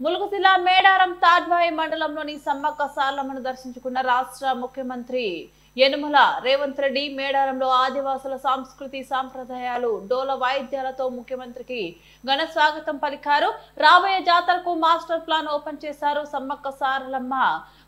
ములుగు జిల్లా మేడారం తాడ్వాయి మండలంలోని సమ్మక్క సారలమ్మను దర్శించుకున్న రాష్ట్ర ముఖ్యమంత్రి యనుమల రేవంత్ రెడ్డి మేడారంలో ఆదివాసుల సంస్కృతి సంప్రదాయాలు డోల వాయిద్యాలతో ముఖ్యమంత్రికి ఘన స్వాగతం పలికారు. రాబోయే జాతరకు మాస్టర్ ప్లాన్ ఓపెన్ చేశారు. సమ్మక్క సారలమ్మ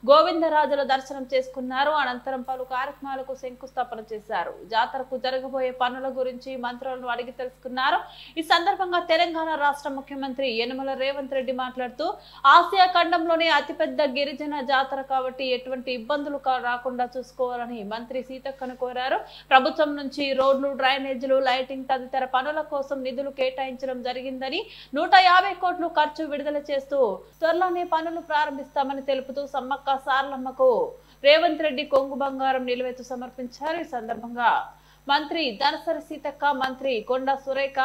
గోవిందరాజుల దర్శనం చేసుకున్నారు. అనంతరం పలు కార్యక్రమాలకు శంకుస్థాపన చేశారు. జాతరకు జరగబోయే పనుల గురించి మంత్రులను అడిగి తెలుసుకున్నారు. ఈ సందర్భంగా తెలంగాణ రాష్ట్ర ముఖ్యమంత్రి యనుమల రేవంత్ రెడ్డి మాట్లాడుతూ ఆసియా ఖండంలోనే అతిపెద్ద గిరిజన జాతర కాబట్టి ఎటువంటి ఇబ్బందులు రాకుండా చూసుకోవాలని మంత్రి సీతక్కను కోరారు. ప్రభుత్వం నుంచి రోడ్లు, డ్రైనేజీలు, లైటింగ్ తదితర పనుల కోసం నిధులు కేటాయించడం జరిగిందని 150 కోట్లు ఖర్చు విడుదల చేస్తూ త్వరలోనే పనులు ప్రారంభిస్తామని తెలుపుతూ సమ్మక్క సారలమ్మకు రేవంత్ రెడ్డి కొంగు బంగారం నిలువెత్తు సమర్పించారు. ఈ సందర్భంగా మంత్రి ధనసరి సీతక్క, మంత్రి కొండ సురేఖ,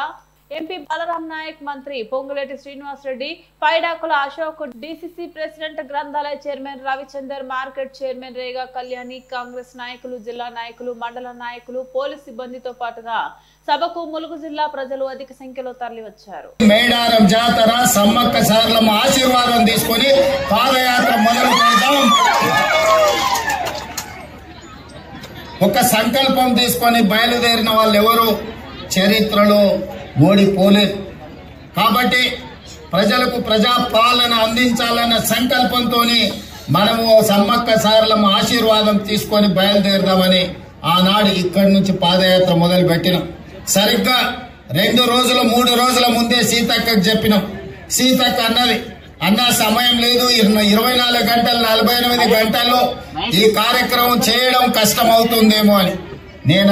ఎంపీ బలరాం నాయక్, మంత్రి పొంగులేటి శ్రీనివాస్ రెడ్డి, పైడాకుల అశోక్, డిసిసి ప్రెసిడెంట్, గ్రంథాలయ chairman Ravichander, market chairman Rega Kalyani, Congress నాయకులు, జిల్లా నాయకులు, మండల నాయకులు, పోలీస్ సిబ్బందితో పాటుగా సభకు ములుగు జిల్లా ప్రజలు అధిక సంఖ్యలో తరలివచ్చారు. మేడారం జాతర సమ్మక్క సారలమ్మ ఆశీర్వాదం తీసుకొని పాదయాత్ర మొదలు పెడతాం. ఒక సంకల్పం తీసుకొని బయలుదేరిన వాళ్ళు ఎవరు చరిత్రలో ఓడిపోలేదు. కాబట్టి ప్రజలకు ప్రజాపాలన అందించాలన్న సంకల్పంతో మనము సమ్మక్క సారలమ్మ ఆశీర్వాదం తీసుకొని బయలుదేరదామని ఆనాడు ఇక్కడి నుంచి పాదయాత్ర మొదలు పెట్టినాం. సరిగ్గా 2 రోజులు 3 రోజుల ముందే సీతక్కకు చెప్పినాం. సీతక్క అన్నది, అన్న సమయం లేదు, 24 గంటలు 48 గంటల్లో ఈ కార్యక్రమం చేయడం కష్టమవుతుందేమో అని. నేను